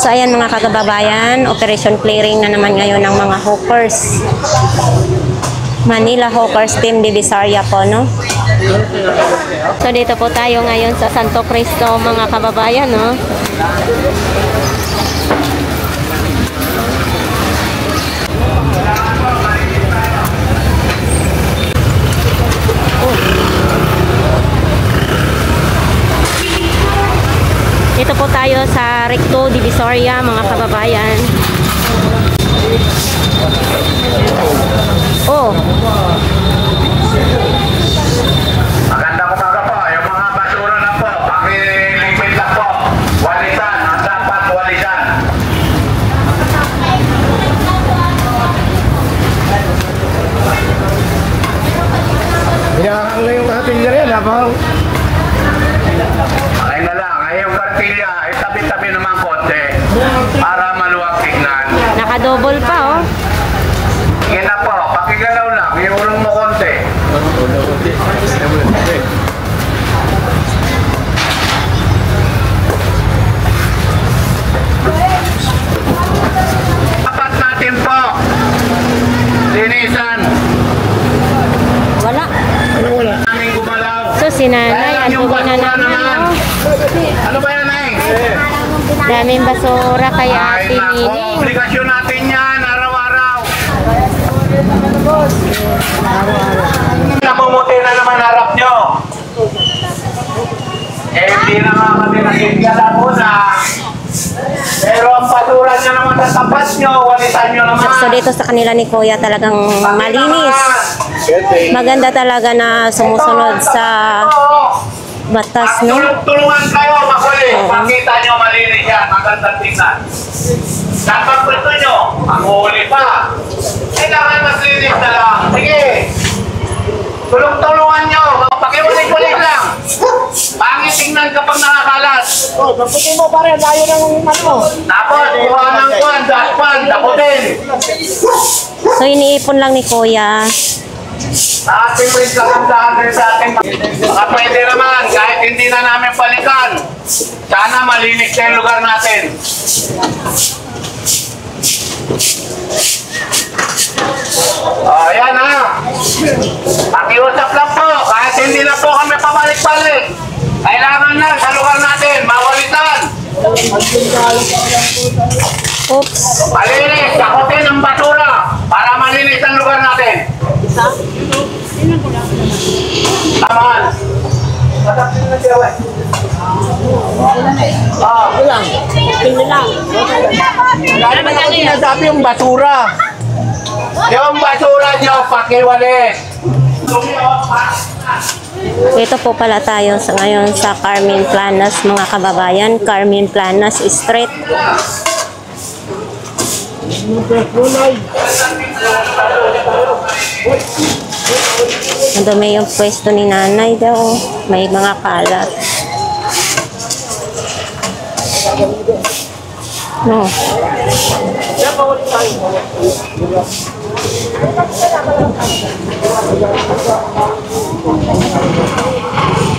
So ayan mga kagababayan, operation clearing na naman ngayon ng mga hawkers. Manila Hawkers Team Divisoria po, no? So dito po tayo ngayon sa Santo Cristo mga kababayan, no? Dito po tayo sa Recto Divisoria mga kababayan. Oh. Magandang umaga po. Yung mga basura na po, pakiligpit lang po. Walisan, ang dapat walisan. Hinahang na yung ating rin, habang Ay na lang, ay yung kartilya, ay tabi-tabi naman konti para maluwag tignan. Naka-double pa, oh. Sige na po, pakigalaw lang, iulong mo konti. Dapat natin po, linisan. Wala. ano wala? Aming gumalaw. So si nanay, Kaya ang yung dumi na basura naman, naman. oh. Ano ba yan, Nay? Daming basura kaya Ay, nako, tiniling. obligasyon natin yan, araw-araw. Namumuti na naman harap nyo. Eh, hindi na nga kami nakikala muna. Pero ang basura nyo naman sa tapat nyo, walisan nyo naman. So dito sa kanila ni Kuya talagang malinis. Maganda talaga na sumusunod sa batas, no? Tulungan kayo, maghuli. Makita nyo malinis yan, magandang tingnan. Dapat pwede nyo, manghuli pa. Kailangan maglinis na lang. Sige. Tulong-tulungan nyo, pakiulit-ulit lang. Pangit tingnan kapag nakakalat. Oh, daputin mo pare, layo ng ano. Tapos, kuha ng kwan, daspan, daputin. So iniipon lang ni Kuya. Ating rin kagandahan rin sa ating baka pwede naman, kahit hindi na namin balikan. Sana malinis na yung lugar natin. Ayan ha. Pakiusap lang po, kahit hindi na po kami pabalik-balik. Kailangan na sa lugar natin, mawalitan. Oops. Malinis, sakutin ang basura para malinis ang lugar natin. Taman. Ilang? Tingin lang. Lalo na ako sinasabi yung basura. Yung basura nyo, pakiwalis. Ito po pala tayo sa ngayon sa Carmen Planas mga kababayan. Carmen Planas Street. Ang dumi yung pwesto ni nanay daw. May mga kalat. No.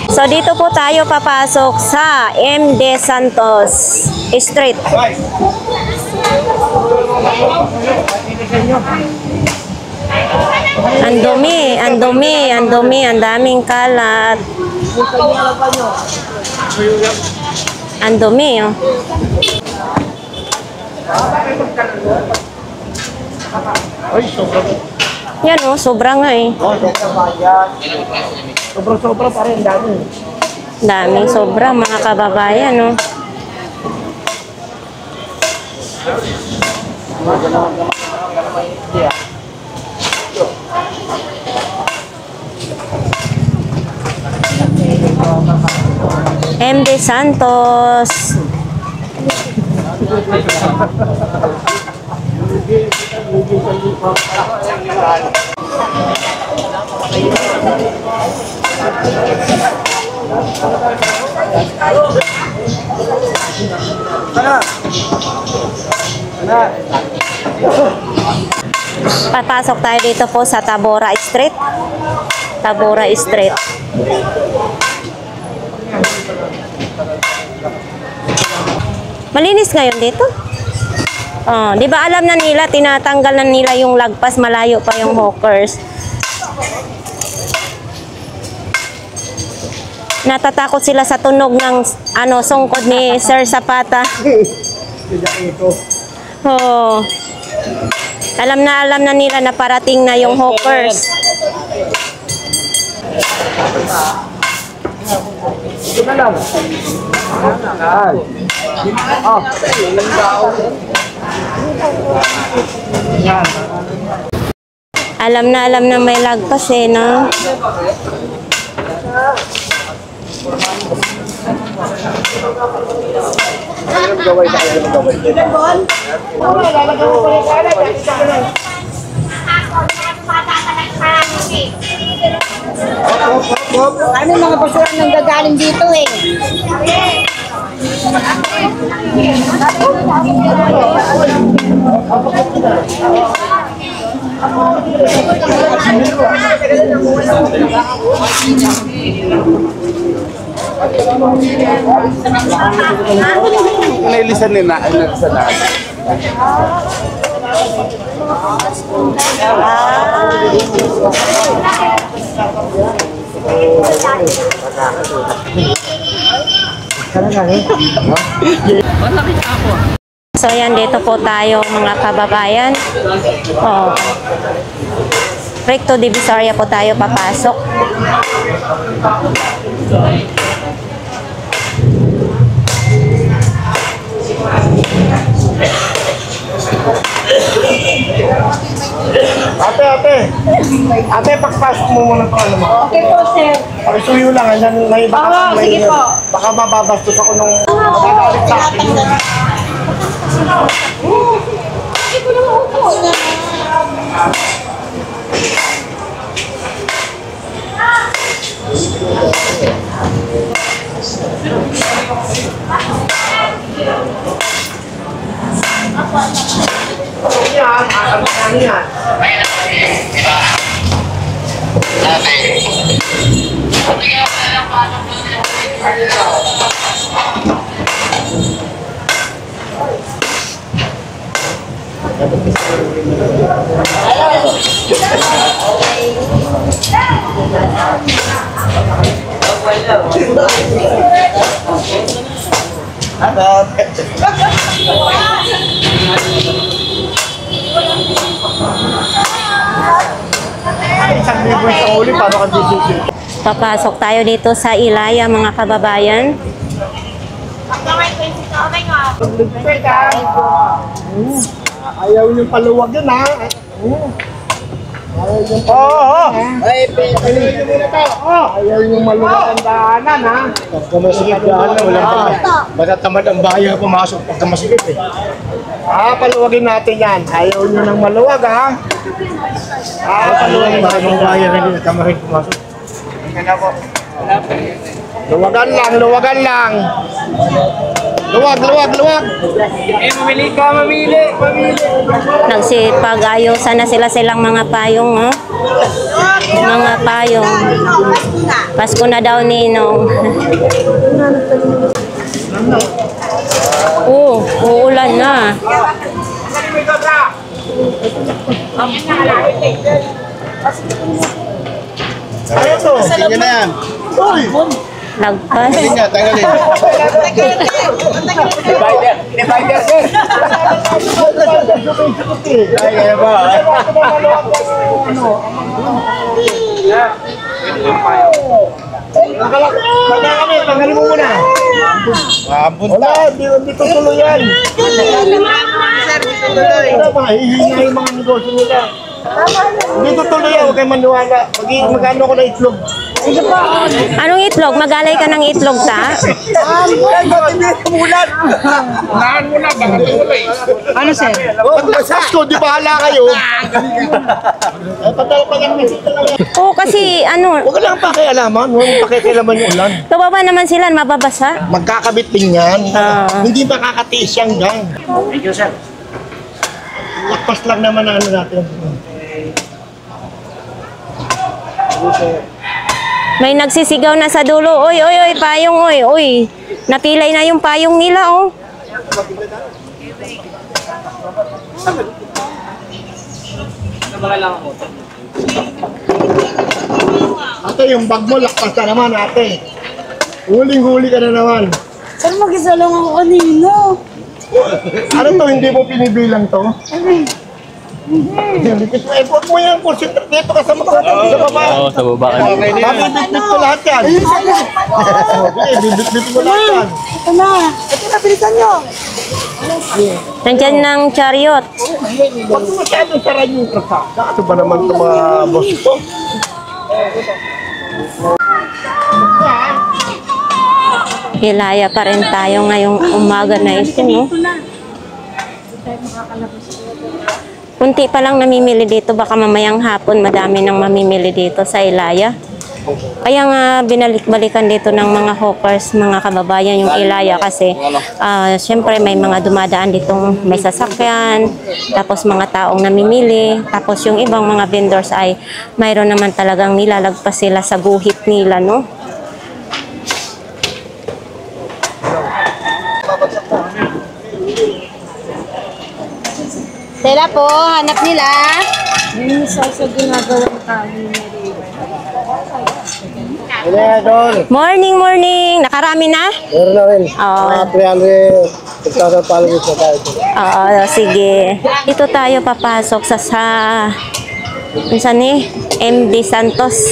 So dito po tayo papasok sa MD Santos Street. Ang dumi, ang dumi, ang dumi, ang daming kalat. Ang dumi, oh. Ay, sobra. Yan, oh, sobra nga eh. Sobra-sobra pare, ang dami. Daming sobra, mga kababayan, oh. MD Santos. Papasok tayo dito po sa Tabora Street. Tabora Street. Malinis ngayon dito. Oh, di ba alam na nila, tinatanggal na nila yung lagpas, malayo pa yung hawkers. Natatakot sila sa tunog ng sungkod ni Sir Zapata. Oh. Alam na nila na parating na yung hawkers. Alam na may lagpas eh, no? Ano mga basura nang gagaling dito eh. Nailisan nila, sa lahat. So yan, dito po tayo mga kababayan. Oh. Recto Divisoria po tayo papasok. Ate, pagpasok mo muna pa mo. Okay po, sir. Pakisuyo lang, may baka sige po. baka mababastos ako nung magagalit sa akin. Sige po naman upo. Isang libo isang uli, paano ka dito? Papasok tayo dito sa Ilaya mga kababayan. Ayaw niyong paluwag yun, ha? Ayaw niyong paluwag. Ayaw niyong maluwag ang daanan, ha? Pagka masikip daanan, walang matatamad ang bahay pumasok pagka masikip, eh. Paluwagin natin yan. Ayaw niyo ng maluwag, ha? Paluwagin natin ang bahay hindi tamarin pumasok. Luwagan lang, luwagan lang. Luwag. Mamili ka, mamili. Nagsipag-ayusan na silang mga payong, oh. Mga payong. Pasko na daw, Ninong. Uulan na. Ano to? Tingnan na yan. Uy! Lagpas. Tanggalin. Divider, sir. Kaya ba? Tanggalin mo muna. Wala, hindi tutuloy yan. Mahihina yung mga negosyo nila. Hindi tutuloy yan, huwag kayo maniwala. Magkano ko na itlog. Anong itlog? Magalay ka ng itlog, ta? Ano, sir? Pasko, di bahala kayo. Oo, kasi Huwag ka lang pakialaman. Huwag pakikialaman yung ulan. kababa naman sila, mababasa. Magkakabit din yan. Ah. Hindi makakatiis yung gang. Thank you, sir. Lakpas lang naman ang ano natin. May nagsisigaw na sa dulo. Oy, payong, oy. Napilay na yung payong nila, oh. Ate, yung bag mo, lakpas ka naman, ate. Huling-huli ka na naman. Saan mag-isa lang ako kanina? Ano to, hindi mo pinibilang to? Huwag mo yan, concentrate dito ka sa magkakabit sa baba. Oo, sa baba ka. Babibit-bit ko lahat yan. Bibit-bit ko lahat yan. Ito na. Ito na, pilitan nyo. Nandyan ng chariot. Huwag mo masyadong saran yung trasada. Ano ba naman ito mga boss ko? Hilaya pa rin tayo ngayong umaga na ito, no? Kunti pa lang namimili dito, baka mamayang hapon madami nang mamimili dito sa Ilaya. Kaya nga binalik-balikan dito ng mga hawkers, mga kababayan yung Ilaya kasi syempre may mga dumadaan ditong may sasakyan, tapos mga taong namimili, tapos yung ibang mga vendors ay mayroon naman talagang nilalagpas sila sa guhit nila, no? Sila po, hanap nila. Yung isa sa ginagawang kanin na rin. Morning, morning! Nakarami na? Meron na rin. Oo. 300 followers na tayo. Oo, sige. Dito tayo papasok sa saan eh? MD Santos.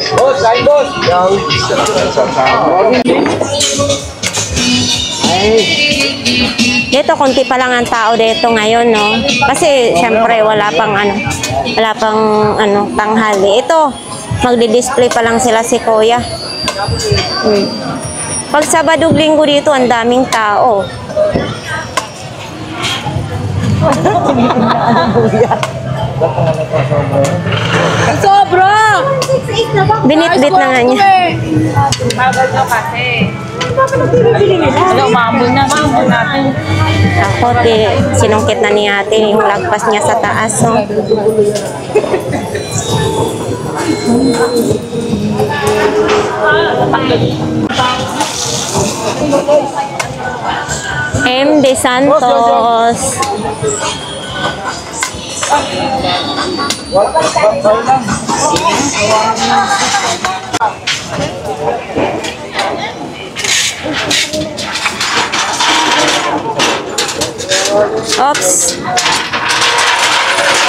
Boss, ay boss! Yang. Dito, konti pa lang ang tao dito ngayon, no? Kasi, syempre, wala pang tanghali. Ito, magdi-display pa lang sila si Kuya. Pag Sabado, Linggo dito, ang daming tao. Sobra! Binit-bit na nga niya. Bagal nyo kasi. Ano, umambol na. Umambol natin. Ako, sinungkit na ni ate yung lagpas niya sa taas. So. MD Santos. Oops.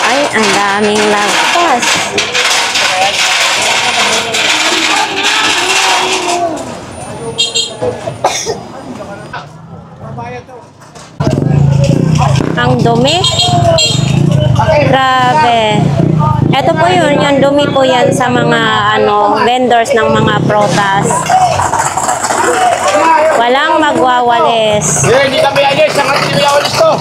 Ay, ang daming lagpas. Ang dumi. Grabe. Ito po yun, yung dumi po yan sa mga vendors ng mga prutas. Walang magwawalis. Hindi kami alis. Saan kami nilawalis to?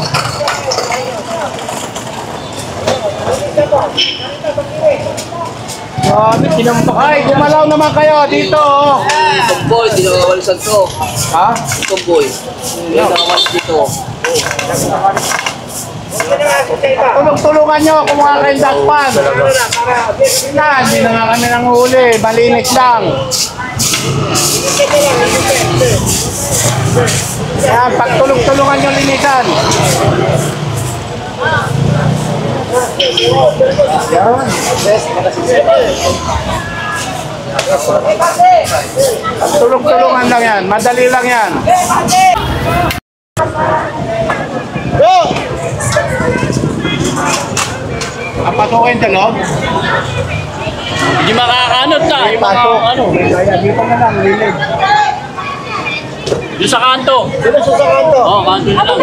Ay, gumalaw naman kayo dito. Oh. Boy, di nakawalisan to. Ha? Ito boy. Hindi nakawalis dito. Tulong-tulungan nyo kung mga kayong dakpan. Yan, hindi na nga kami nanguhuli. Malinis lang. Yan, pagtulong-tulungan nyo linisan. Yan. Tulong-tulungan lang yan. Madali lang yan. Go! Papasukin sa loob? Hindi makakanot ka. Hindi Pasok. ano. Kaya dito na lang, lilig. Yung sa kanto. Dito sa kanto. Oo, kanto na lang.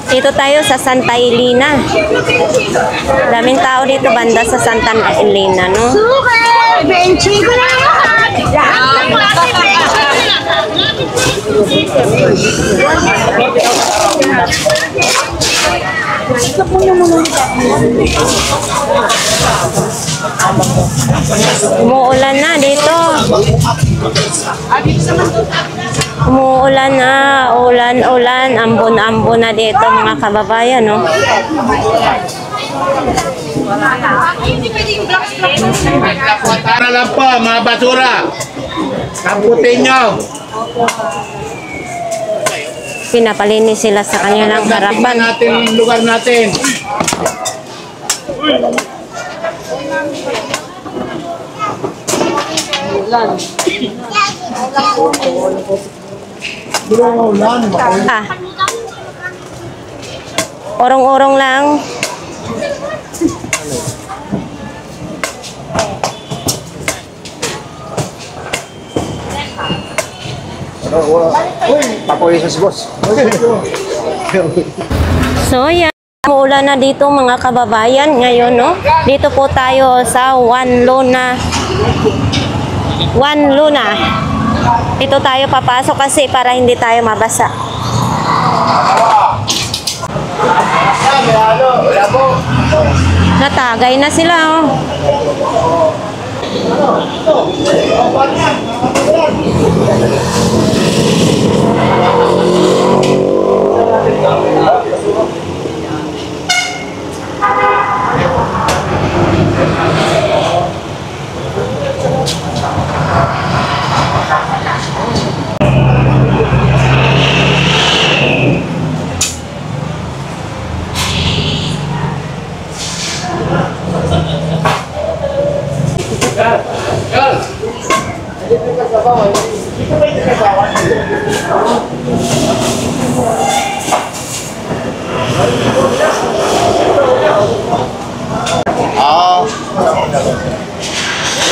Dito tayo sa Santa Elena. Daming tao dito banda sa Santa Elena, no? Suka! Benchi ko na yan! Umuulan na dito. Umuulan na, ulan, ambon na dito mga kababayan, no? Para lang po, mga basura. Kaputin nyo. Pinapalinis sila sa kanilang Tingnan harapan. natin yung lugar natin. Ulan. Ah. Orong-orong lang. Papoy sa boss. So, yan. Umuulan na dito mga kababayan ngayon, no? Dito po tayo sa One Luna. Dito tayo papasok kasi para hindi tayo mabasa. Natagay na sila, oh.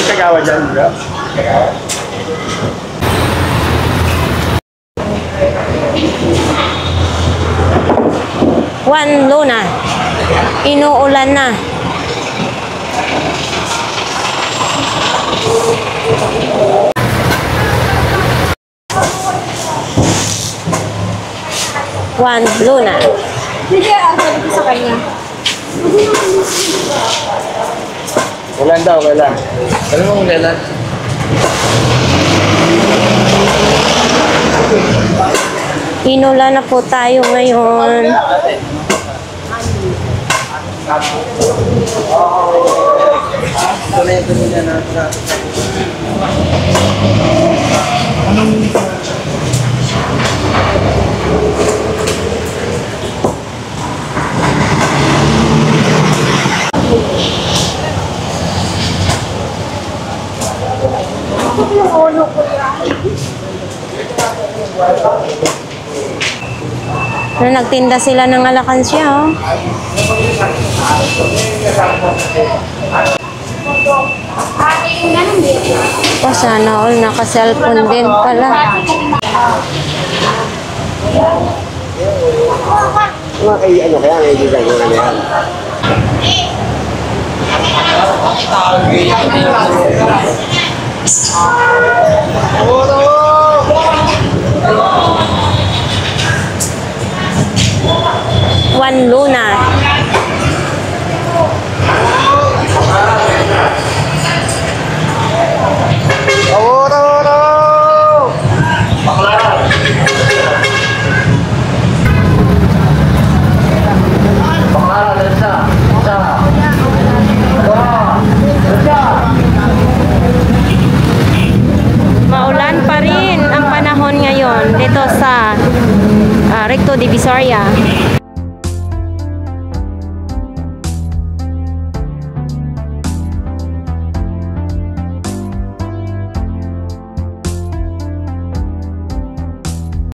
Kagawa dyan, bro. One Luna. Inuulan na. One Luna. Hindi, sabi ko sa kanya. Ulan daw, ulan. Alam mo kung ulan? Inulan na po tayo ngayon. Na nagtinda sila ng alakansya, oh. Oh, sana all naka-cellphone din pala. Ano kaya, may design ko na yan. One Luna. Maulan pa rin ang panahon ngayon dito sa Recto Divisoria.